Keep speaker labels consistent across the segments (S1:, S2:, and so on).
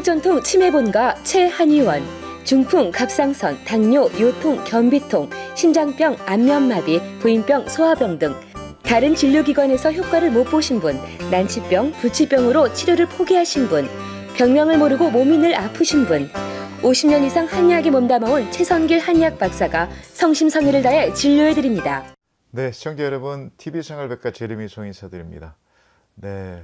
S1: 한국전통 치매본가 최한의원, 중풍, 갑상선, 당뇨, 요통, 변비통, 심장병, 안면마비, 부인병, 소화병 등 다른 진료기관에서 효과를 못 보신 분, 난치병, 불치병으로 치료를 포기하신 분, 병명을 모르고 몸이 늘 아프신 분, 50년 이상 한의학에 몸담아온 최선길 한의학 박사가 성심성의를 다해 진료해드립니다.
S2: 네, 시청자 여러분, TV생활백과 제레미송 인사드립니다. 네,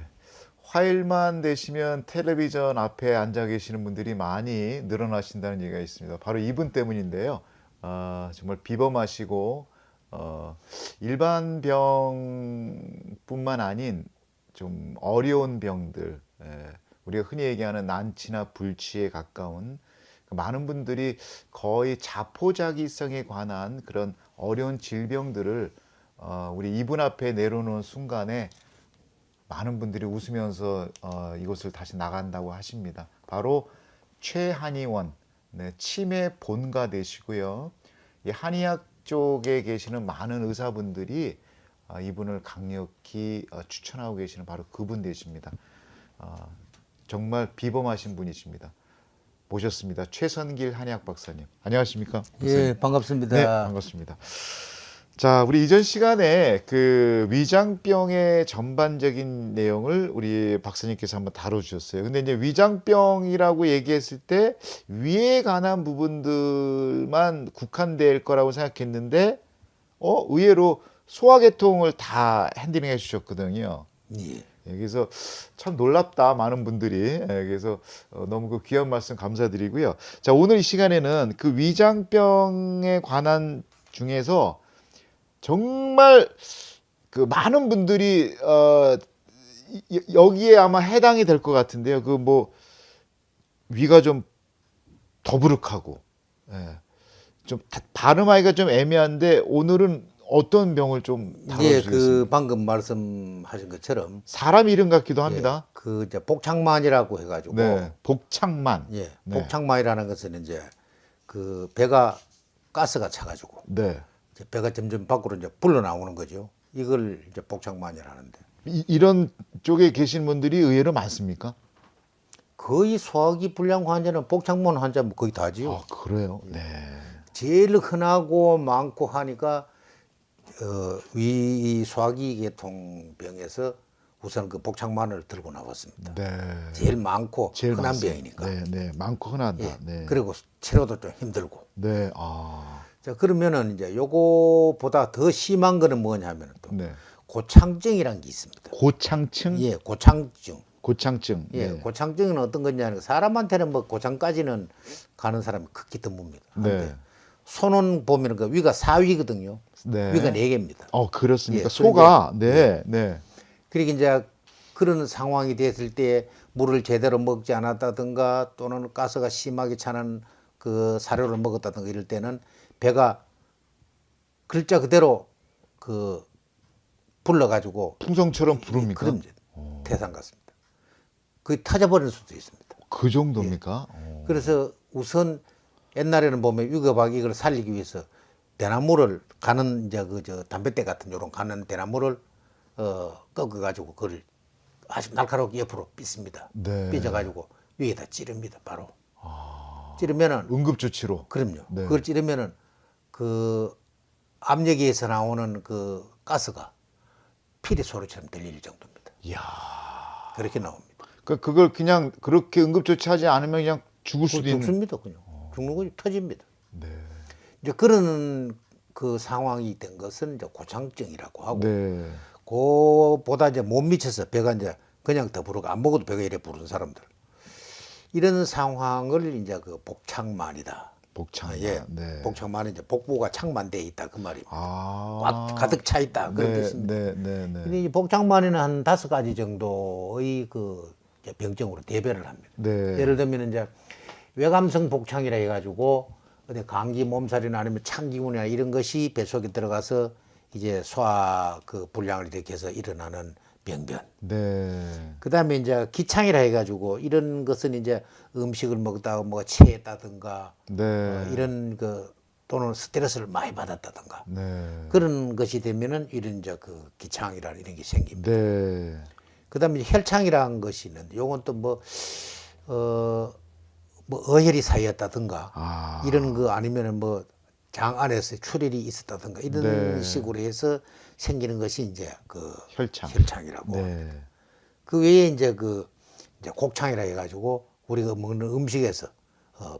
S2: 화요일만 되시면 텔레비전 앞에 앉아 계시는 분들이 많이 늘어나신다는 얘기가 있습니다. 바로 이분 때문인데요. 정말 비범하시고 일반 병뿐만 아닌 좀 어려운 병들, 우리가 흔히 얘기하는 난치나 불치에 가까운 많은 분들이 거의 자포자기성에 관한 그런 어려운 질병들을 우리 이분 앞에 내려놓은 순간에 많은 분들이 웃으면서 이곳을 다시 나간다고 하십니다. 바로 최한의원, 치매 본가 되시고요. 이 한의학 쪽에 계시는 많은 의사분들이 이분을 강력히 추천하고 계시는 바로 그분 되십니다. 정말 비범하신 분이십니다. 모셨습니다. 최선길 한의학 박사님. 안녕하십니까? 박사님.
S3: 예, 반갑습니다.
S2: 네, 반갑습니다. 자, 우리 이전 시간에 그 위장병의 전반적인 내용을 우리 박사님께서 한번 다뤄주셨어요. 근데 이제 위장병이라고 얘기했을 때 위에 관한 부분들만 국한될 거라고 생각했는데, 의외로 소화계통을 다 핸들링 해주셨거든요.
S3: 예.
S2: 그래서 참 놀랍다, 많은 분들이. 그래서 너무 그 귀한 말씀 감사드리고요. 자, 오늘 이 시간에는 그 위장병에 관한 중에서 정말 그 많은 분들이 여기에 아마 해당이 될 것 같은데요. 그 뭐 위가 좀 더부룩하고, 좀 발음하기가 좀 애매한데 오늘은 어떤 병을 좀
S3: 예,
S2: 다뤄주시겠습니까?
S3: 그 방금 말씀하신 것처럼
S2: 사람 이름 같기도 합니다.
S3: 그 이제 복창만이라고 해가지고
S2: 네, 복창만.
S3: 예,
S2: 네.
S3: 복창만이라는 것은 이제 그 배가 가스가 차가지고
S2: 네.
S3: 이제 배가 점점 밖으로 이제 불러 나오는 거죠. 이걸 이제 복창만이라는데
S2: 이런 쪽에 계신 분들이 의외로 많습니까?
S3: 거의 소화기 불량 환자는 복창만 환자 뭐 거의 다지요.
S2: 아, 그래요? 네.
S3: 제일 흔하고 많고 하니까 위 소화기 계통병에서 우선 그 복창만을 들고 나왔습니다.
S2: 네.
S3: 제일 많고
S2: 제일
S3: 흔한
S2: 많습니다.
S3: 병이니까.
S2: 네, 네. 많고 흔하다.
S3: 예.
S2: 네.
S3: 그리고 치료도 좀 힘들고.
S2: 네. 아.
S3: 자, 그러면은 이제 요거보다 더 심한 거는 뭐냐면은 또
S2: 네.
S3: 고창증이라는 게 있습니다.
S2: 고창증?
S3: 예, 고창증.
S2: 고창증.
S3: 예,
S2: 네.
S3: 고창증은 어떤 거냐면 사람한테는 뭐 고창까지는 가는 사람이 극히 드뭅니다.
S2: 네.
S3: 손은 보면 그 위가 4위거든요.
S2: 네.
S3: 위가 4개입니다.
S2: 그렇습니까?
S3: 예,
S2: 소가. 네. 네.
S3: 그러니까 이제 그런 상황이 됐을 때 물을 제대로 먹지 않았다든가 또는 가스가 심하게 차는 그 사료를 먹었다든가 이럴 때는 배가 글자 그대로 그 불러가지고
S2: 풍성처럼 부릅니까?
S3: 그럼 이제 태산 같습니다. 거의 터져버리는 수도 있습니다.
S2: 그 정도입니까?
S3: 그래서 우선 옛날에는 보면 위급하게 이걸 살리기 위해서 대나무를 가는 이제 그 저 담뱃대 같은 요런 가는 대나무를 꺾어가지고 그걸 아주 날카롭게 옆으로 삐습니다.
S2: 네.
S3: 삐져가지고 위에다 찌릅니다. 바로 찌르면은
S2: 응급조치로.
S3: 그럼요.
S2: 네.
S3: 그걸 찌르면은 그 압력에서 나오는 그 가스가 피리 소리처럼 들릴 정도입니다.
S2: 이야.
S3: 그렇게 나옵니다.
S2: 그걸 그냥 그렇게 응급조치하지 않으면 그냥 죽을 수도 있는.
S3: 죽습니다. 그냥 죽는 거지 터집니다.
S2: 네.
S3: 이제 그런 그 상황이 된 것은 이제 고창증이라고 하고
S2: 네.
S3: 그보다 이제 못 미쳐서 배가 이제 그냥 더 부르고 안 먹어도 배가 이래 부르는 사람들 이런 상황을 이제 그 복창만이다.
S2: 복창만.
S3: 예,
S2: 네.
S3: 복창만은 이제 복부가 창만돼 있다 그 말입니다.
S2: 아.
S3: 가득 차 있다 그런
S2: 네,
S3: 뜻입니다.
S2: 네, 네, 네.
S3: 근데 이 복창만에는 한 5가지 정도의 그 이제 병증으로 대별을 합니다.
S2: 네.
S3: 예를 들면 이제 외감성 복창이라 해가지고 어디 감기 몸살이나 아니면 찬기운이나 이런 것이 뱃속에 들어가서 이제 소화 그 불량을 일으켜서 일어나는 병변.
S2: 네.
S3: 그다음에 이제 기창이라 해가지고 이런 것은 이제 음식을 먹다가 뭐가 체했다든가
S2: 네.
S3: 이런 그 또는 스트레스를 많이 받았다든가
S2: 네.
S3: 그런 것이 되면은 이런 이제 그 기창이라는 이런 게 생깁니다.
S2: 네.
S3: 그다음에 혈창이라는 것이 있는데 요건 또 뭐 뭐 어혈이 쌓였다든가
S2: 아.
S3: 이런 거 아니면은 뭐 장 안에서 출혈이 있었다든가 이런
S2: 네.
S3: 식으로 해서 생기는 것이 이제 그
S2: 혈창.
S3: 혈창이라고.
S2: 네.
S3: 그 외에 이제 그 이제 곡창이라 해가지고 우리가 먹는 음식에서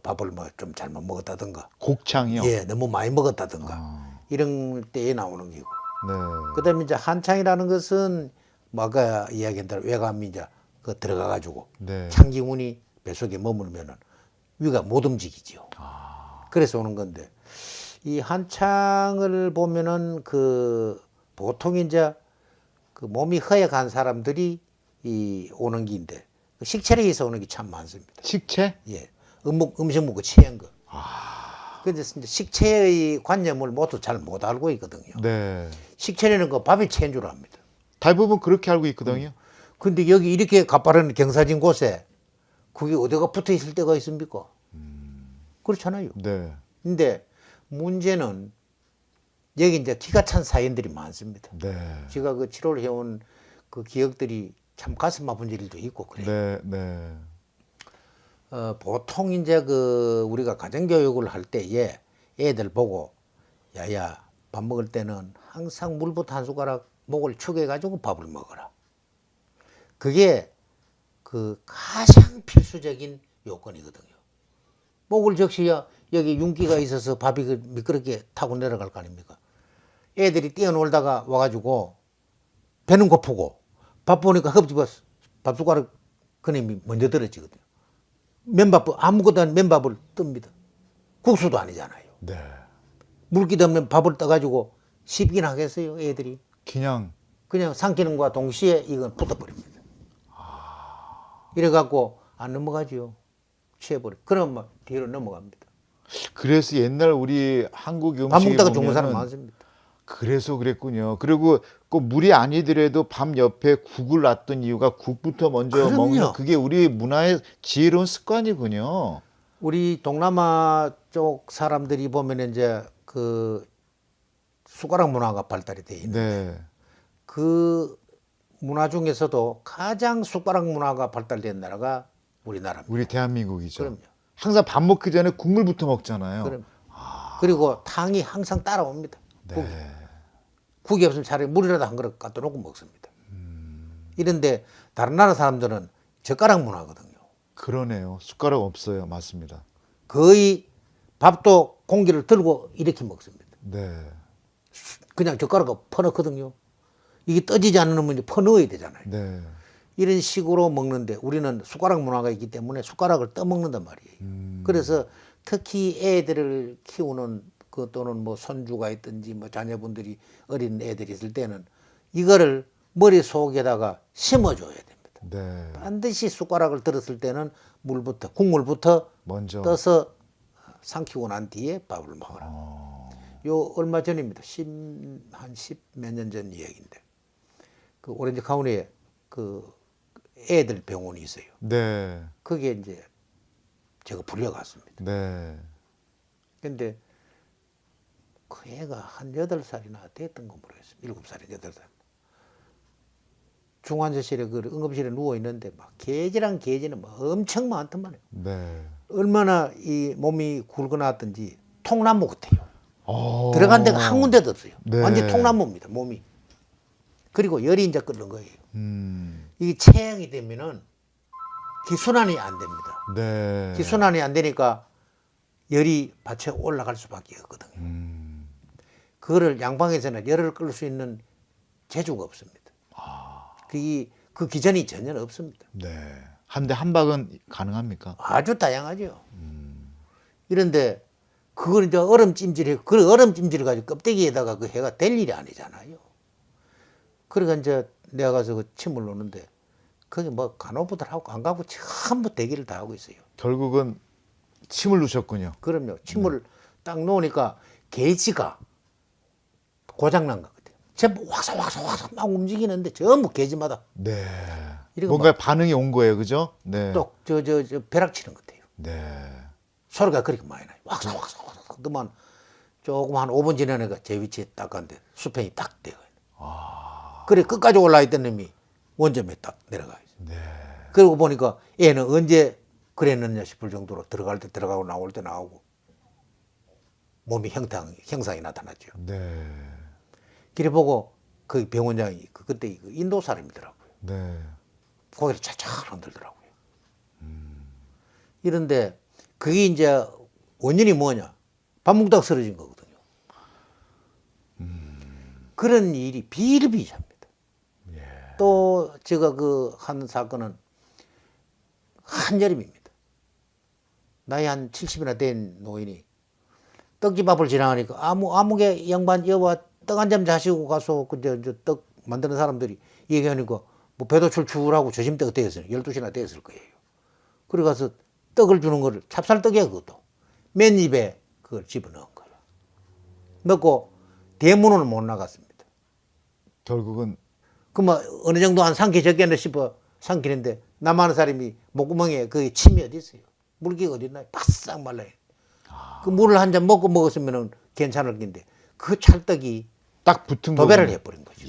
S3: 밥을 뭐 좀 잘못 먹었다든가,
S2: 곡창이요.
S3: 예, 너무 많이 먹었다든가
S2: 아.
S3: 이런 때에 나오는 기고.
S2: 네.
S3: 그다음에 이제 한창이라는 것은 뭐 아까 이야기한 대로 외감이 이제 그 들어가가지고
S2: 네.
S3: 창기운이 뱃속에 머물면은 위가 못 움직이지요. 그래서 오는 건데 이 한창을 보면은 그 보통 이제 그 몸이 허약한 사람들이 이 오는 기인데 그 식체에 의해서 오는 게 참 많습니다.
S2: 식체?
S3: 예, 음식 먹고 취한 거. 근데 이제 식체의 관념을 모두 잘 못 알고 있거든요.
S2: 네.
S3: 식체라는 거 밥이 체인 줄 압니다.
S2: 대부분 그렇게 알고 있거든요.
S3: 근데 여기 이렇게 가파른 경사진 곳에 그게 어디가 붙어 있을 때가 있습니까? 그렇잖아요.
S2: 네.
S3: 근데 문제는 여기 이제 기가 찬 사연들이 많습니다.
S2: 네.
S3: 제가 그 치료를 해온 그 기억들이 참 가슴 아픈 일도 있고 그래요.
S2: 네. 네.
S3: 보통 이제 그 우리가 가정교육을 할 때에 애들 보고 야야 밥 먹을 때는 항상 물부터 한 숟가락 목을 축여가지고 밥을 먹어라. 그게 그 가장 필수적인 요건이거든요. 목을 적셔야 여기 윤기가 있어서 밥이 그 미끄럽게 타고 내려갈 거 아닙니까? 애들이 뛰어놀다가 와가지고 배는 고프고 밥 보니까 흡집어서 밥 숟가락 그놈이 먼저 떨어지거든요. 맨밥 아무것도 아닌 맨밥을 뜹니다. 국수도 아니잖아요.
S2: 네.
S3: 물기도 없는 밥을 떠가지고 씹긴 하겠어요, 애들이.
S2: 그냥
S3: 삼키는 것과 동시에 이건 붙어버립니다. 이래갖고 안 넘어가지요. 취해버려. 그럼 막 뒤로 넘어갑니다.
S2: 그래서 옛날 우리 한국 음식에
S3: 밥 먹다가 죽는 사람
S2: 보면은
S3: 많습니다.
S2: 그래서 그랬군요. 그리고 꼭 물이 아니더라도 밥 옆에 국을 놨던 이유가 국부터 먼저
S3: 그럼요.
S2: 먹는 그게 우리 문화의 지혜로운 습관이군요.
S3: 우리 동남아 쪽 사람들이 보면 이제 그 숟가락 문화가 발달이 돼 있는
S2: 네.
S3: 그 문화 중에서도 가장 숟가락 문화가 발달된 나라가 우리나라입니다.
S2: 우리 대한민국이죠.
S3: 그럼요.
S2: 항상 밥 먹기 전에 국물부터 먹잖아요.
S3: 그럼. 그리고 탕이 항상 따라옵니다. 국이.
S2: 네.
S3: 국이 없으면 차라리 물이라도 한 그릇 갖다 놓고 먹습니다. 이런데 다른 나라 사람들은 젓가락 문화거든요.
S2: 그러네요. 숟가락 없어요. 맞습니다.
S3: 거의 밥도 공기를 들고 이렇게 먹습니다.
S2: 네.
S3: 그냥 젓가락을 퍼넣거든요. 이게 떠지지 않으면 이제 퍼넣어야 되잖아요.
S2: 네.
S3: 이런 식으로 먹는데 우리는 숟가락 문화가 있기 때문에 숟가락을 떠먹는단 말이에요. 그래서 특히 애들을 키우는 그 또는 뭐 손주가 있든지 뭐 자녀분들이 어린 애들이 있을 때는 이거를 머릿속에다가 심어줘야 됩니다.
S2: 네.
S3: 반드시 숟가락을 들었을 때는 물부터 국물부터
S2: 먼저.
S3: 떠서 삼키고 난 뒤에 밥을 먹어라. 요 얼마 전입니다. 한 10몇 년 전 이야기인데 그 오렌지 카운티에 그 애들 병원이 있어요.
S2: 네.
S3: 거기에 이제 제가 불려갔습니다.
S2: 네.
S3: 근데 그 애가 한 8살이나 됐던 거 모르겠어요. 7살이 8살. 중환자실에 그 응급실에 누워 있는데 막 개지랑 개지는 막 엄청 많더만요.
S2: 네.
S3: 얼마나 이 몸이 굵어놨든지 통나무 같아요.
S2: 어.
S3: 들어간 데가 한 군데도 없어요.
S2: 네.
S3: 완전 통나무입니다, 몸이. 그리고 열이 이제 끓는 거예요. 이게 체형이 되면은 기순환이 안 됩니다.
S2: 네.
S3: 기순환이 안 되니까 열이 받쳐 올라갈 수밖에 없거든요. 그거를 양방에서는 열을 끌 수 있는 재주가 없습니다. 그 기전이 전혀 없습니다.
S2: 네. 한 대 한 박은 가능합니까?
S3: 아주 다양하죠. 이런데 그걸 이제 얼음찜질해, 그 얼음찜질을 가지고 껍데기에다가 그 해가 될 일이 아니잖아요. 그러니까 이제 내가 가서 그 침을 놓는데 거기 뭐 간호부들하고 안 가고 전부 대기를 다 하고 있어요.
S2: 결국은 침을 놓으셨군요.
S3: 그럼요. 침을 딱 놓으니까 게이지가 고장난 것 같아요. 전부 확삭 막 움직이는데 전부 게이지마다
S2: 네.
S3: 이러고
S2: 뭔가 반응이 온 거예요, 그죠? 네.
S3: 또 저 벼락 치는 것 같아요.
S2: 네.
S3: 소리가 그렇게 많이 나요. 확삭 그만 조금 한 5분 지나니까 제 위치에 딱 갔는데 수평이 딱 돼요. 그래 끝까지 올라있던 놈이 원점에 딱 내려가요.
S2: 네.
S3: 그러고 보니까 애는 언제 그랬느냐 싶을 정도로 들어갈 때 들어가고 나올 때 나오고 몸이 형상이 나타났죠.
S2: 네.
S3: 그래 보고 그 병원장이 그때 그 인도 사람이더라고요.
S2: 네.
S3: 고개를 차차 흔들더라고요. 이런데 그게 이제 원인이 뭐냐? 밥 먹다가 쓰러진 거거든요. 그런 일이 비일비재합니다.
S2: 예.
S3: 또 제가 그 한 사건은 한여름입니다. 나이 한 70이나 된 노인이 떡집앞을 지나가니까 아무개 양반 여와 떡 한 점 자시고 가서 그저 떡 만드는 사람들이 얘기하니까 뭐 배도 출출하고 저심때가 되었어요. 12시나 되었을 거예요. 그래 가서 떡을 주는 거를 찹쌀떡이야 그것도 맨 입에 그걸 집어넣은 거예요. 넣고 대문을 못 나갔습니다.
S2: 결국은
S3: 그 뭐 어느 정도 한 삼키졌겠나 싶어 삼키는데 남아는 사람이 목구멍에 그 침이 어디 있어요? 물기가 어디 있나요? 바싹 말라요. 그 물을 한 잔 먹었으면 괜찮을 텐데 그 찰떡이
S2: 딱 붙은
S3: 도배를
S2: 거군요.
S3: 해버린 거죠.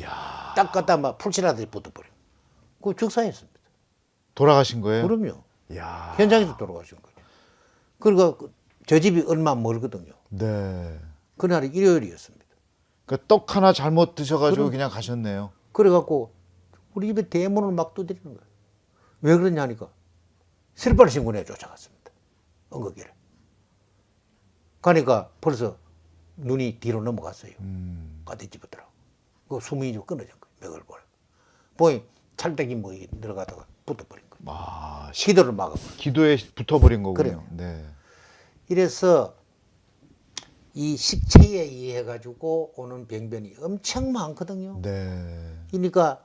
S3: 딱 갖다 막 풀칠하듯이 붙어버린. 그 즉사했습니다.
S2: 돌아가신 거예요?
S3: 그럼요.
S2: 야.
S3: 현장에서 돌아가신 거죠. 그리고 저 집이 얼마 멀거든요.
S2: 네.
S3: 그날이 일요일이었습니다.
S2: 그러니까 떡 하나 잘못 드셔가지고
S3: 그럼-
S2: 그냥 가셨네요.
S3: 그래갖고 우리 집에 대문을 막 두드리는 거예요. 왜 그러냐니까 슬퍼를 신고내 쫓아갔습니다. 엉거기를. 가니까 벌써 눈이 뒤로 넘어갔어요. 까대 집었더라고. 그 숨이 좀 끊어진 거예요. 맥을 보니까. 보니 찰떡이 뭐 들어가다가 붙어버린 거예요.
S2: 아,
S3: 기도를 막아버린.
S2: 기도에 붙어버린 거군요.
S3: 그래요.
S2: 네.
S3: 이래서 이 식체에 의해 가지고 오는 병변이 엄청 많거든요.
S2: 네.
S3: 그러니까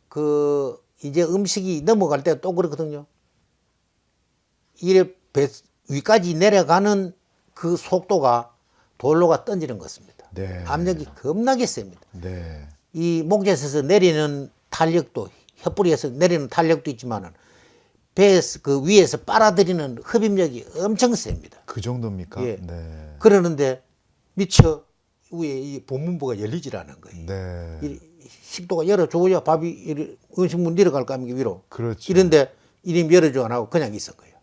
S3: 그 이제 음식이 넘어갈 때 또 그렇거든요. 이래 배 위까지 내려가는 그 속도가 돌로가 던지는 것입니다.
S2: 네.
S3: 압력이 겁나게 셉니다.
S2: 네.
S3: 이 목젖에서 내리는 탄력도 혀뿌리에서 내리는 탄력도 있지만은 배에서 그 위에서 빨아들이는 흡입력이 엄청 셉니다.
S2: 그 정도입니까?
S3: 예.
S2: 네.
S3: 그러는데 미처 위에 이 본문부가 열리질 않은 거예요.
S2: 네.
S3: 이 식도가 열어줘야 밥이 음식물 내려갈 거 아닙니까 위로.
S2: 그렇죠.
S3: 이런데 이름 열어줘 안 하고 그냥 있은 거예요.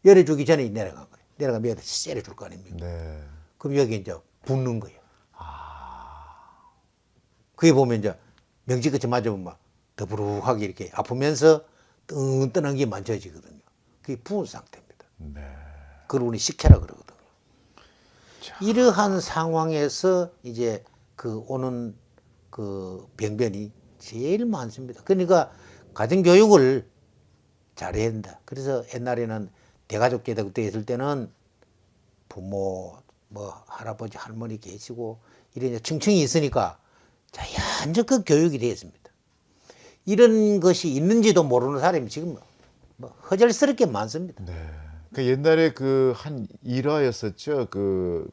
S3: 열어주기 전에 내려간 거예요. 내려가면 여기다 세려줄 거 아닙니까?
S2: 네.
S3: 그럼 여기 이제 붓는 거예요. 그게 보면 이제 명지끝에 맞으면 막 더부룩하게 이렇게 아프면서 뜬뜬한 게 만져지거든요. 그게 부은 상태입니다.
S2: 네.
S3: 그걸 우리 식혜라 그러거든요. 이러한 상황에서 이제 그 오는 그 병변이 제일 많습니다. 그러니까 가정교육을 잘해야 된다. 그래서 옛날에는 대가족 제도 그때 있을 때는 부모, 뭐 할아버지, 할머니 계시고 이런 이제 층층이 있으니까 자연적 교육이 되었습니다. 이런 것이 있는지도 모르는 사람이 지금 뭐 허절스럽게 많습니다.
S2: 네. 그 옛날에 그 한 일화였었죠. 그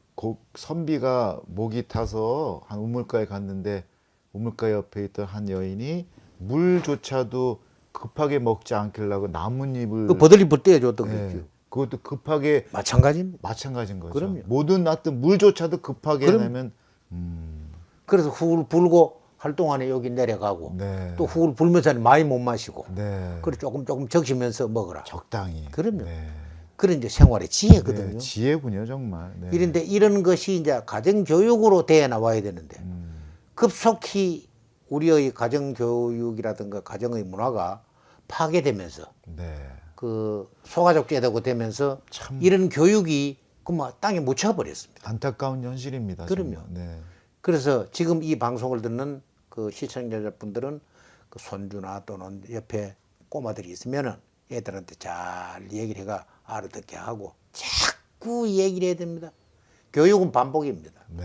S2: 선비가 목이 타서 한 우물가에 갔는데 우물가 옆에 있던 한 여인이 물조차도 급하게 먹지 않겠라고 나뭇잎을
S3: 그 버들잎을 떼어줬던
S2: 네.
S3: 거죠.
S2: 그것도 급하게
S3: 마찬가지입니다.
S2: 마찬가지인 거죠.
S3: 그럼요.
S2: 모든 하여튼 물조차도 급하게
S3: 그럼-
S2: 내면
S3: 그래서 훅을 불고 활동안에 여기 내려가고
S2: 네.
S3: 또 훅을 불면서 많이 못 마시고
S2: 네.
S3: 그래 조금 적시면서 먹어라.
S2: 적당히.
S3: 그럼요.
S2: 네.
S3: 그런 이제 생활의 지혜거든요.
S2: 네, 지혜군요, 정말. 네.
S3: 이런데 이런 것이 이제 가정 교육으로 되어 나와야 되는데 급속히 우리의 가정 교육이라든가 가정의 문화가 파괴되면서
S2: 네.
S3: 그 소가족 제도가 되면서
S2: 참
S3: 이런 교육이 그만 땅에 묻혀 버렸습니다.
S2: 안타까운 현실입니다.
S3: 그럼요.
S2: 정말. 네.
S3: 그래서 지금 이 방송을 듣는 그 시청자분들은 그 손주나 또는 옆에 꼬마들이 있으면은 애들한테 잘 얘기를 해가 알아듣게 하고 자꾸 얘기를 해야 됩니다. 교육은 반복입니다.
S2: 네.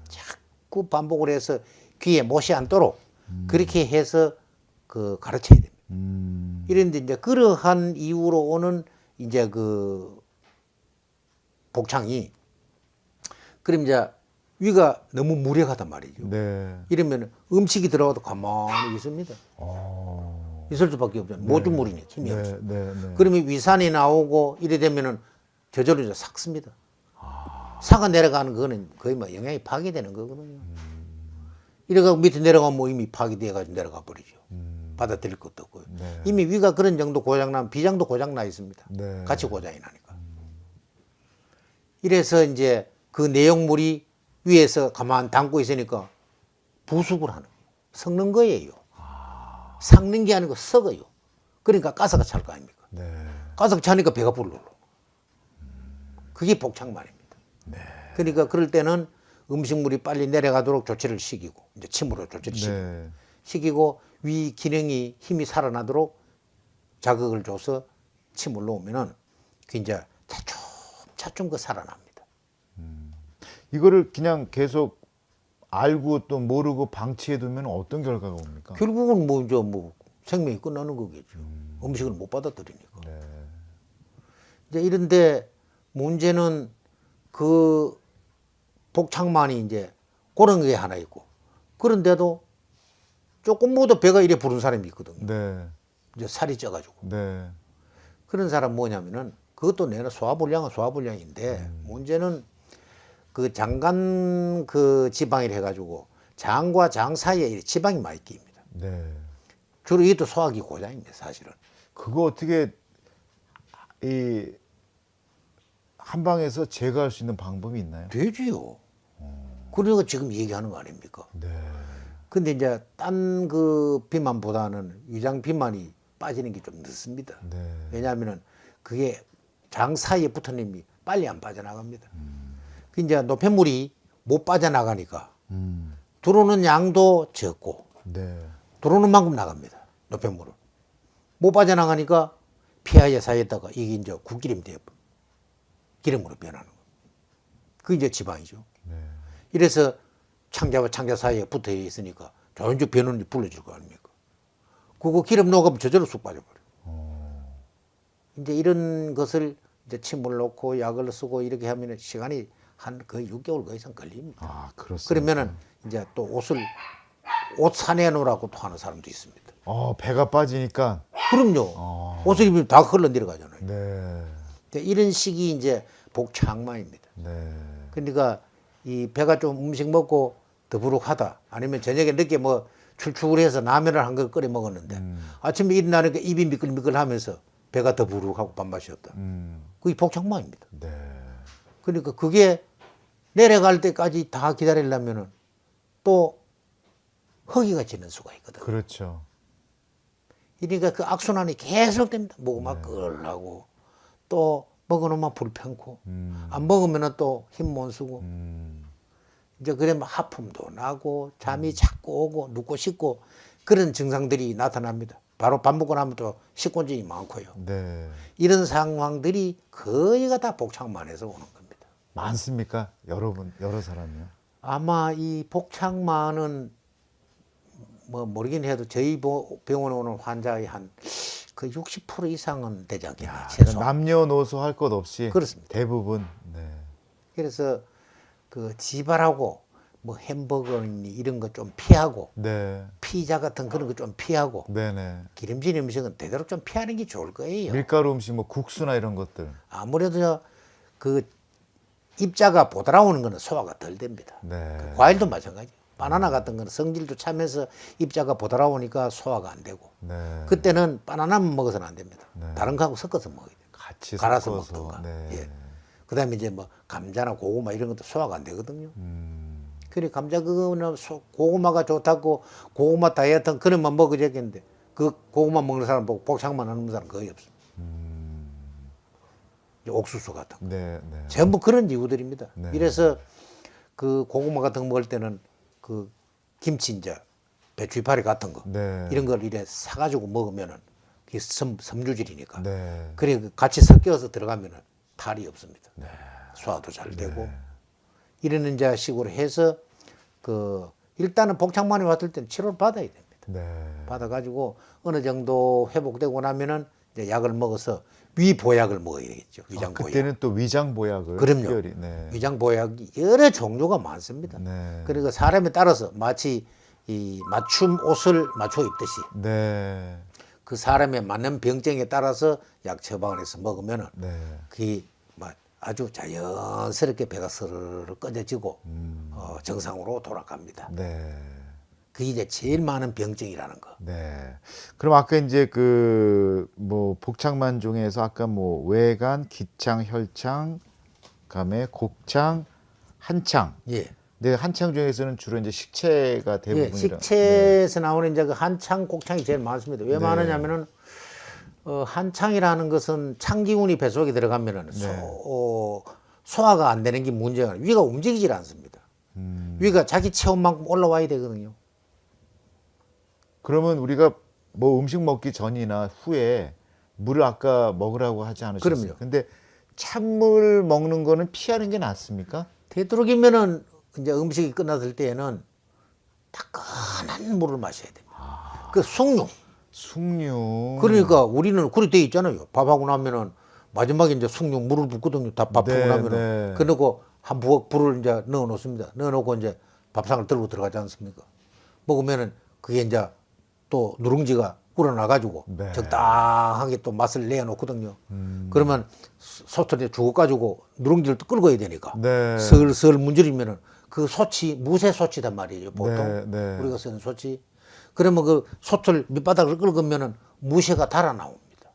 S3: 자꾸 반복을 해서 귀에 못이 않도록 그렇게 해서 그 가르쳐야 됩니다. 이런데 이제 그러한 이유로 오는 이제 그 복창이 그럼 이제 위가 너무 무력하단 말이죠.
S2: 네.
S3: 이러면 음식이 들어가도 가만히 있습니다. 있을 수밖에 없잖아요. 모주물이니 힘이 없어.
S2: 네, 네, 네.
S3: 그러면 위산이 나오고 이래 되면은 저절로 이제 삭습니다. 사가 내려가는 거는 거의 뭐 영양이 파괴되는 거거든요. 이래가 밑에 내려가면 뭐 이미 파괴돼가지고 내려가 버리죠. 받아들일 것도 없고요.
S2: 네.
S3: 이미 위가 그런 정도 고장나면 비장도 고장나 있습니다.
S2: 네.
S3: 같이 고장이 나니까. 이래서 이제 그 내용물이 위에서 가만 담고 있으니까 부숙을 하는 거예요. 섞는 거예요. 삭는 게 아니고 썩어요. 그러니까 가스가 찰 거 아닙니까?
S2: 네.
S3: 가스가 차니까 배가 불러. 그게 복창만입니다. 그러니까 그럴 때는 음식물이 빨리 내려가도록 조치를 시키고 이제 침으로 조치를 시키고
S2: 네.
S3: 시키고 위 기능이 힘이 살아나도록 자극을 줘서 침을 놓으면은 그 이제 차츰 그 살아납니다.
S2: 이거를 그냥 계속 알고 또 모르고 방치해 두면 어떤 결과가 옵니까?
S3: 결국은 뭐 이제 뭐 생명이 끝나는 거겠죠. 음식을 못 받아들이니까.
S2: 네.
S3: 이제 이런데 문제는 그 복창만이 이제 그런 게 하나 있고 그런데도 조금 뭐도 배가 이래 부른 사람이 있거든요.
S2: 네.
S3: 이제 살이 쪄가지고
S2: 네.
S3: 그런 사람 뭐냐면은 그것도 내가 소화불량은 소화불량인데 문제는 그 장간 그 지방이라 해가지고 장과 장 사이에 이 지방이 많이 끼입니다.
S2: 네.
S3: 주로 이것도 소화기 고장입니다, 사실은.
S2: 그거 어떻게 이 한방에서 제거할 수 있는 방법이 있나요?
S3: 되지요. 그러니까 지금 얘기하는 거 아닙니까?
S2: 네.
S3: 근데 이제 딴 그 비만보다는 위장 비만이 빠지는 게 좀 늦습니다.
S2: 네.
S3: 왜냐하면은 그게 장 사이에 붙은 힘이 빨리 안 빠져나갑니다. 그 이제 노폐물이 못 빠져나가니까 들어오는 양도 적고
S2: 네.
S3: 들어오는 만큼 나갑니다. 노폐물을. 못 빠져나가니까 폐하에 쌓였다가 이게 이제 국기름이 되어 기름으로 변하는 거예요. 그게 이제 지방이죠.
S2: 네.
S3: 이래서 창자와 창자 사이에 붙어 있으니까 조연적 변원이 불러질 거 아닙니까? 그거 기름 녹으면 저절로 쑥 빠져버려요. 이제 이런 것을 이제 침을 놓고 약을 쓰고 이렇게 하면 시간이 한 거의 6개월 그 이상 걸립니다.
S2: 아, 그렇습니다.
S3: 그러면은 이제 또 옷 사내 놓으라고 또 하는 사람도 있습니다.
S2: 배가 빠지니까.
S3: 그럼요. 옷을 입으면 다 흘러 내려가잖아요.
S2: 네.
S3: 이런 식이 이제 복창만입니다.
S2: 네.
S3: 그러니까 이 배가 좀 음식 먹고 더부룩하다 아니면 저녁에 늦게 뭐 출출해서 라면을 한 걸 끓여 먹었는데 아침에 일어나니까 입이 미끌미끌하면서 배가 더부룩하고 밥맛이었다. 그게 복창만입니다.
S2: 네.
S3: 그러니까 그게 내려갈 때까지 다 기다리려면은 또 허기가 지는 수가 있거든.
S2: 그렇죠.
S3: 그러니까 그 악순환이 계속됩니다. 먹으면 끌하고 또 먹어놓으면 불편고 안 먹으면은 또 힘 못 쓰고 이제 그러면 하품도 나고 잠이 자꾸 오고 눕고 싶고 그런 증상들이 나타납니다. 바로 밥 먹고 나면 또 식곤증이 많고요.
S2: 네.
S3: 이런 상황들이 거의가 다 복창만에서 오는 겁니다.
S2: 많습니까? 여러 사람이요?
S3: 아마 이 복창만은 뭐 모르긴 해도 저희 병원에 오는 환자의 한 그 60% 이상은 되지 않겠나. 최소.
S2: 남녀노소 할 것 없이
S3: 그렇습니다.
S2: 대부분. 네.
S3: 그래서 그 지발하고 뭐 햄버거니 이런 거 좀 피하고
S2: 네.
S3: 피자 같은 그런 거 좀 피하고
S2: 네네.
S3: 기름진 음식은 되도록 좀 피하는 게 좋을 거예요.
S2: 밀가루 음식 뭐 국수나 이런 것들.
S3: 아무래도 그 입자가 보드라오는 거는 소화가 덜 됩니다.
S2: 네.
S3: 그 과일도 마찬가지. 바나나 같은 거는 성질도 차면서 입자가 보드라오니까 소화가 안 되고
S2: 네.
S3: 그때는 바나나만 먹어서는 안 됩니다.
S2: 네.
S3: 다른 거하고 섞어서 먹어야 돼요.
S2: 같이
S3: 갈아서
S2: 섞어서.
S3: 먹던가.
S2: 네.
S3: 예. 그다음에 이제 뭐 감자나 고구마 이런 것도 소화가 안 되거든요. 그래 감자 그거는 고구마가 좋다고 고구마 다이어트 그런 만 먹어야겠는데 그 고구마 먹는 사람 보고 복창만 하는 사람 거의 없습니다. 옥수수 같은 거.
S2: 네. 네.
S3: 전부 그런 이유들입니다.
S2: 네.
S3: 이래서 그 고구마 같은 거 먹을 때는 그 김치 이제 배추 이파리 같은 거
S2: 네.
S3: 이런 걸 이래 사가지고 먹으면은 그게 섬유질이니까.
S2: 네.
S3: 그래 같이 섞여서 들어가면은 탈이 없습니다. 소화도 잘 되고 이런 이제 식으로 해서 그 일단은 복창만이 왔을 때는 치료를 받아야 됩니다.
S2: 네.
S3: 받아가지고 어느 정도 회복되고 나면은 이제 약을 먹어서 위보약을 먹어야 되겠죠. 위장 보약.
S2: 그때는 또 위장 보약을
S3: 그럼요.
S2: 특별히. 네.
S3: 위장 보약이 여러 종류가 많습니다.
S2: 네.
S3: 그리고 사람에 따라서 마치 이 맞춤 옷을 맞춰 입듯이
S2: 네.
S3: 그 사람에 맞는 병증에 따라서 약 처방을 해서 먹으면은
S2: 네.
S3: 그게 막 아주 자연스럽게 배가 스르르 꺼져지고 정상으로 돌아갑니다.
S2: 네.
S3: 그게 이제 제일 많은 병증이라는 거.
S2: 네. 그럼 아까 이제 그 뭐 복창만 중에서 아까 뭐 외간, 기창, 혈창, 그다음에 곡창, 한창.
S3: 예.
S2: 네, 한창 중에서는 주로 이제 식체가
S3: 예,
S2: 대부분이라.
S3: 식체에서 나오는 이제 그 한창, 곡창이 제일 많습니다. 왜
S2: 네.
S3: 많으냐면은 한창이라는 것은 창기운이 배 속에 들어가면은
S2: 네.
S3: 소화가 안 되는 게 문제가 아니라 위가 움직이질 않습니다. 위가 자기 체온만큼 올라와야 되거든요.
S2: 그러면 우리가 뭐 음식 먹기 전이나 후에 물을 아까 먹으라고 하지 않으셨어요?
S3: 그럼요.
S2: 근데 찬물 먹는 거는 피하는 게 낫습니까?
S3: 되도록이면은 이제 음식이 끝났을 때에는 따끈한 물을 마셔야 됩니다. 그 숭늉.
S2: 숭늉.
S3: 그러니까 우리는 그렇게 돼 있잖아요. 밥하고 나면은 마지막에 이제 숭늉 물을 붓거든요. 밥
S2: 네,
S3: 하고 나면은.
S2: 네.
S3: 그러고 한 부엌 불을 이제 넣어 놓습니다. 넣어 놓고 이제 밥상을 들고 들어가지 않습니까? 먹으면은 그게 이제 또 누룽지가 우러나가지고
S2: 네.
S3: 적당하게 또 맛을 내놓거든요. 그러면 소틀에 주워 가지고 누룽지를 또 끓여야 되니까
S2: 네.
S3: 슬슬 문지르면은 그 소치 무쇠 소치단 말이에요. 보통
S2: 네, 네.
S3: 우리가 쓰는 소치. 그러면 그 소틀 밑바닥을 끓으면은 무쇠가 달아 나옵니다.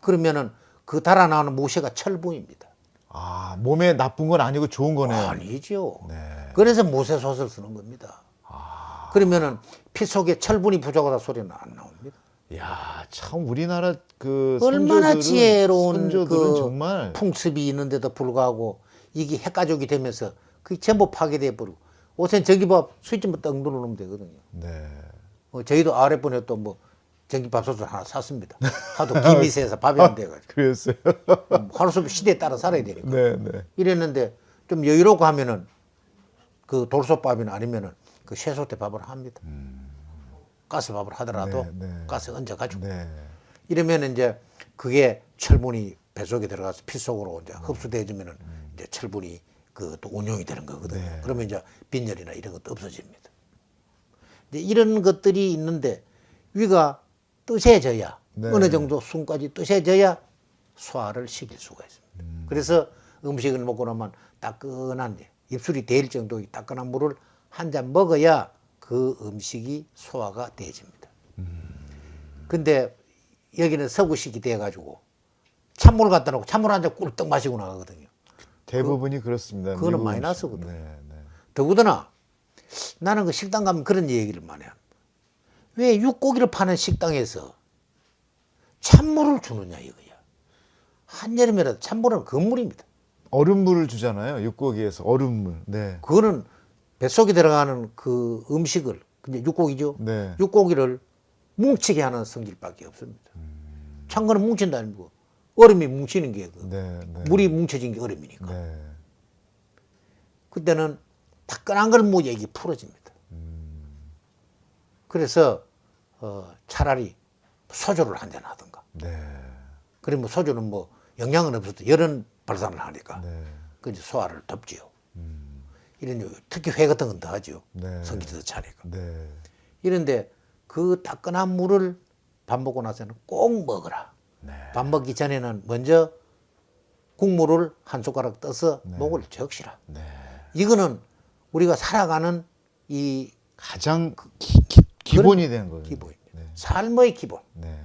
S3: 그러면은 그 달아 나오는 무쇠가 철분입니다.
S2: 아, 몸에 나쁜 건 아니고 좋은 거네요.
S3: 아니죠.
S2: 네.
S3: 그래서 무쇠솥을 쓰는 겁니다. 그러면은 피 속에 철분이 부족하다 소리는 안 나옵니다.
S2: 야, 참 우리나라 그
S3: 얼마나
S2: 선조들은-
S3: 지혜로운
S2: 선조들은
S3: 그
S2: 정말
S3: 풍습이 있는데도 불구하고 이게 핵가족이 되면서 그게 전부 파괴돼 버리고 우선 전기밥 스위치만 딱 눌러놓으면 되거든요.
S2: 네.
S3: 저희도 아랫번에 또 뭐 전기밥솥을 하나 샀습니다. 하도 김이 새서 밥이 안 돼가지고
S2: 그랬어요.
S3: 하루 수 시대에 따라 살아야 되니까.
S2: 네, 네.
S3: 이랬는데 좀 여유롭고 하면은 그 돌솥밥이나 아니면은 그 쇠솥에 밥을 합니다. 가스밥을 하더라도
S2: 네, 네.
S3: 가스 얹어가지고
S2: 네.
S3: 이러면 이제 그게 철분이 배 속에 들어가서 피 속으로 이제 흡수돼지면은 이제 철분이 그 또 운용이 되는 거거든요.
S2: 네.
S3: 그러면 이제 빈혈이나 이런 것도 없어집니다. 이제 이런 것들이 있는데 위가 뜨세져야
S2: 네.
S3: 어느 정도 순까지 뜨세져야 소화를 시킬 수가 있습니다. 그래서 음식을 먹고 나면 따끈한 입술이 데일 정도의 따끈한 물을 한 잔 먹어야 그 음식이 소화가 되어집니다. 근데 여기는 서구식이 돼가지고 찬물 갖다 놓고 찬물 한 잔 꿀떡 마시고 나가거든요.
S2: 대부분이 그렇습니다.
S3: 그거는
S2: 미국
S3: 마이너스거든요.
S2: 네, 네.
S3: 더구나 나는 그 식당 가면 그런 얘기를 많이 합니다. 왜 육고기를 파는 식당에서 찬물을 주느냐 이거야. 한여름이라도 찬물은 건물입니다.
S2: 얼음물을 주잖아요. 육고기에서 얼음물. 네.
S3: 그거는 뱃속에 들어가는 그 음식을 근데 육고기죠.
S2: 네.
S3: 육고기를 뭉치게 하는 성질밖에 없습니다. 찬 거는 뭉친다 아니고 얼음이 뭉치는 게 그
S2: 네, 네.
S3: 물이 뭉쳐진 게 얼음이니까.
S2: 네.
S3: 그때는 따끈한 걸 뭐 얘기 풀어집니다. 그래서 차라리 소주를 한 잔 하든가.
S2: 네.
S3: 그러면 소주는 뭐 영양은 없어도 열은 발산을 하니까
S2: 네.
S3: 그 이제 소화를 덮지요. 이런 특히 회 같은 건 더 하죠.
S2: 네.
S3: 성질도 차니까.
S2: 네.
S3: 이런데 그 따끈한 물을 밥 먹고 나서는 꼭 먹어라.
S2: 네.
S3: 밥 먹기 전에는 먼저 국물을 한 숟가락 떠서 목을 적시라.
S2: 네.
S3: 이거는 우리가 살아가는 이
S2: 가장 기본이 되는 거예요.
S3: 기본입니다.
S2: 네.
S3: 삶의 기본.
S2: 네.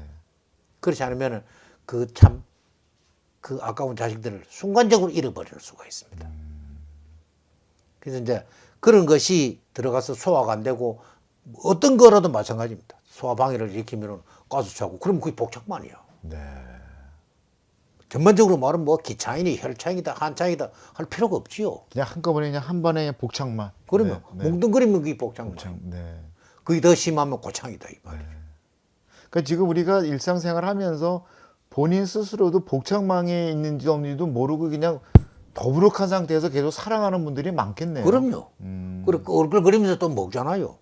S3: 그렇지 않으면 그 참 그 아까운 자식들을 순간적으로 잃어버릴 수가 있습니다. 그래서 이제 그런 것이 들어가서 소화가 안 되고 어떤 거라도 마찬가지입니다. 소화 방해를 일으키면 가스 차고 그러면 그게 복창만이야.
S2: 네.
S3: 전반적으로 말하면 뭐 기창이니 혈창이다 한창이다 할 필요가 없지요.
S2: 그냥 한꺼번에 그냥 한 번에 그냥 복창만.
S3: 그러면
S2: 네. 네.
S3: 뭉뚱그리면 그게 복창만.
S2: 복창. 네.
S3: 그게 더 심하면 고창이다 이 말이죠.
S2: 그러니까 지금 우리가 일상생활하면서 본인 스스로도 복창망에 있는지 없는지도 모르고 그냥 더부룩한 상태에서 계속 살아가는 분들이 많겠네요.
S3: 그럼요. 그리고 얼굴거리면서 또 먹잖아요.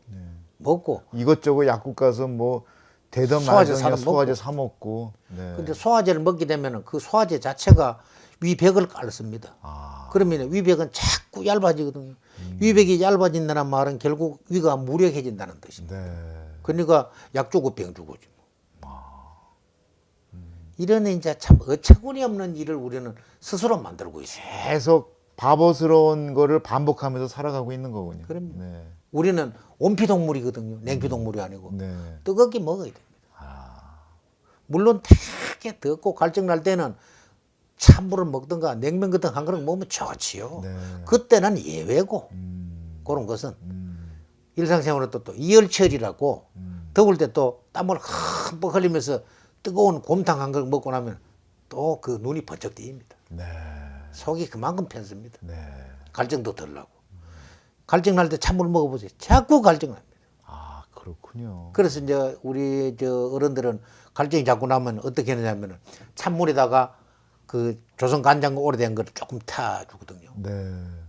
S3: 먹고.
S2: 이것저것 약국 가서 뭐 대던
S3: 소화제
S2: 말던
S3: 사다
S2: 소화제
S3: 먹고.
S2: 사 먹고. 네.
S3: 근데 소화제를 먹게 되면 그 소화제 자체가 위벽을 깔습니다.
S2: 아.
S3: 그러면 위벽은 자꾸 얇아지거든요. 위벽이 얇아진다는 말은 결국 위가 무력해진다는 뜻입니다.
S2: 네.
S3: 그러니까 약 주고 병 주고지. 이런 이제 참 어처구니 없는 일을 우리는 스스로 만들고 있습니다.
S2: 계속 바보스러운 거를 반복하면서 살아가고 있는 거군요.
S3: 그럼요.
S2: 네.
S3: 우리는 온피동물이거든요. 냉피동물이 아니고
S2: 네.
S3: 뜨겁게 먹어야 됩니다.
S2: 아,
S3: 물론 되게 덥고 갈증 날 때는 찬물을 먹든가 냉면 같은 한 그릇 먹으면 좋지요.
S2: 네.
S3: 그때는 예외고 그런 것은 일상생활에 또 이열치열이라고 더울 때 또 땀을 흠뻑 흘리면서 뜨거운 곰탕 한 그릇 먹고 나면 또 그 눈이 번쩍 뜨입니다.
S2: 네.
S3: 속이 그만큼 편습니다.
S2: 네.
S3: 갈증도 덜 나고. 갈증 날 때 찬물 먹어보세요. 자꾸 갈증 납니다.
S2: 아, 그렇군요.
S3: 그래서 이제 우리 저 어른들은 갈증이 자꾸 나면 어떻게 하느냐면은 찬물에다가 그 조선 간장 오래된 거를 조금 타주거든요.
S2: 네.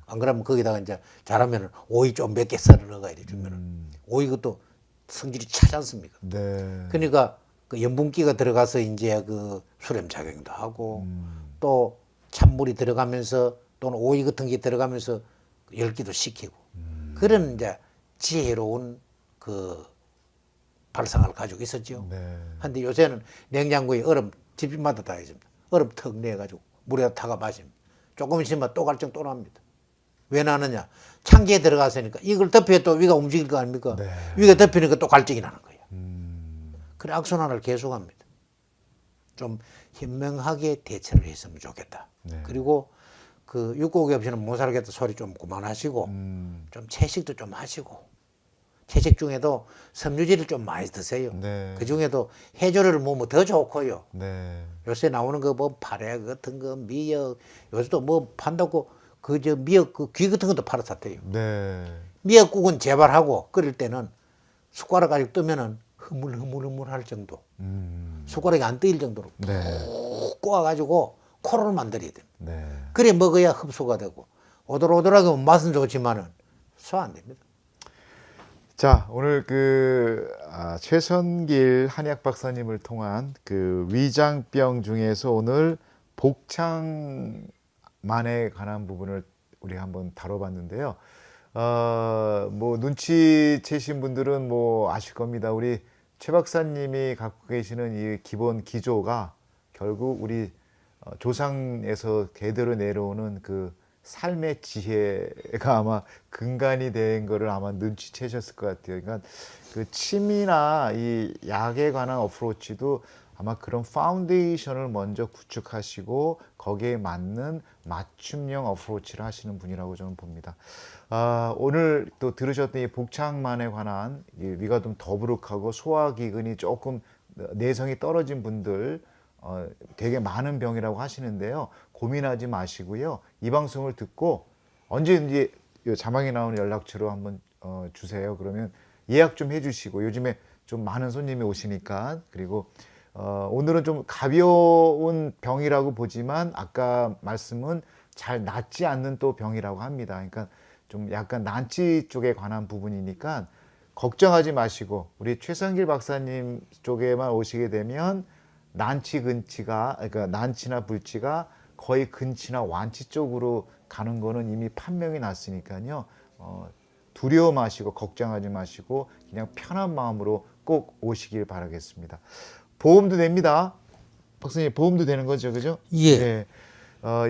S3: 안 그러면 거기다가 이제 잘하면은 오이 좀 몇 개 썰어 넣어야 돼 주면은 오이 그것도 성질이 차지 않습니까?
S2: 네.
S3: 그러니까 그 염분기가 들어가서 이제 그 수렴 작용도 하고 또 찬물이 들어가면서 또는 오이 같은 게 들어가면서 열기도 식히고 그런 이제 지혜로운 그 발상을 가지고 있었죠.
S2: 네.
S3: 근데 요새는 냉장고에 얼음 집집마다 다 있습니다. 얼음 턱 내가지고 물에다 타가 마시면 조금 있으면 또 갈증 또 납니다. 왜 나느냐? 창기에 들어갔으니까 이걸 덮여 또 위가 움직일 거 아닙니까?
S2: 네.
S3: 위가 덮이니까 또 갈증이 나는 거예요. 그래 악순환을 계속합니다. 좀 현명하게 대처를 했으면 좋겠다.
S2: 네.
S3: 그리고 그 육고기 없이는 못 살겠다 소리 좀 그만하시고 좀 채식도 좀 하시고 채식 중에도 섬유질을 좀 많이 드세요.
S2: 네.
S3: 그 중에도 해조류를 먹으면 더 좋고요.
S2: 네.
S3: 요새 나오는 거 뭐 파래 같은 거 미역 요새도 뭐 판다고 그 저 미역 그 귀 같은 것도 팔아 샀대요.
S2: 네.
S3: 미역국은 재발하고 끓일 때는 숟가락 가지고 뜨면은 흐물흐물흐물 할 정도. 숟가락이 안 뜨일 정도로
S2: 네.
S3: 꼭 꼬아가지고 코로를 만들어야 됩니다.
S2: 네.
S3: 그래 먹어야 흡수가 되고 오돌오돌하게 하면 맛은 좋지만은 소화 안 됩니다.
S2: 자, 오늘 최선길 한의학 박사님을 통한 그 위장병 중에서 오늘 복창만에 관한 부분을 우리가 한번 다뤄봤는데요. 뭐 눈치채신 분들은 뭐 아실 겁니다. 우리 최 박사님이 갖고 계시는 이 기본 기조가 결국 우리 조상에서 대대로 내려오는 그 삶의 지혜가 아마 근간이 된 거를 아마 눈치채셨을 것 같아요. 그러니까 그 침이나 이 약에 관한 어프로치도 아마 그런 파운데이션을 먼저 구축하시고 거기에 맞는 맞춤형 어프로치를 하시는 분이라고 저는 봅니다. 오늘 또 들으셨던 이 복창만에 관한 위가 좀 더부룩하고 소화기근이 조금 내성이 떨어진 분들 되게 많은 병이라고 하시는데요. 고민하지 마시고요. 이 방송을 듣고 언제든지 자막에 나오는 연락처로 한번 주세요. 그러면 예약 좀 해주시고 요즘에 좀 많은 손님이 오시니까 그리고 오늘은 좀 가벼운 병이라고 보지만 아까 말씀은 잘 낫지 않는 또 병이라고 합니다. 그러니까 좀 약간 난치 쪽에 관한 부분이니까 걱정하지 마시고 우리 최선길 박사님 쪽에만 오시게 되면 난치 근치가 그러니까 난치나 불치가 거의 근치나 완치 쪽으로 가는 거는 이미 판명이 났으니까요. 두려워 마시고 걱정하지 마시고 그냥 편한 마음으로 꼭 오시길 바라겠습니다. 보험도 됩니다. 박사님 보험도 되는 거죠, 그죠?
S3: 예.
S2: 네.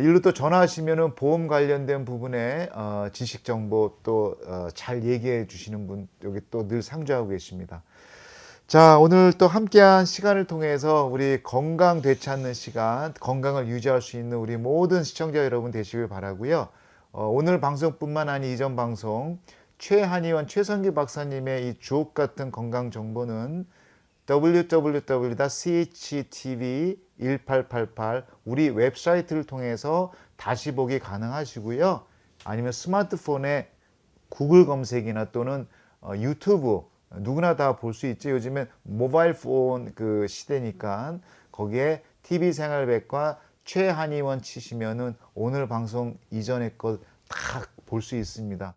S2: 일로 또 전화하시면은 보험 관련된 부분에 지식 정보 또 잘 얘기해 주시는 분 여기 또 늘 상주하고 계십니다. 자, 오늘 또 함께한 시간을 통해서 우리 건강 되찾는 시간, 건강을 유지할 수 있는 우리 모든 시청자 여러분 되시길 바라고요. 오늘 방송뿐만 아니 이전 방송 최한의원 최선길 박사님의 이 주옥 같은 건강 정보는 www.chtv1888 우리 웹사이트를 통해서 다시 보기 가능하시고요. 아니면 스마트폰에 구글 검색이나 또는 유튜브 누구나 다 볼 수 있죠. 요즘엔 모바일 폰 그 시대니까 거기에 TV 생활백과 최한의원 치시면은 오늘 방송 이전의 것 다 볼 수 있습니다.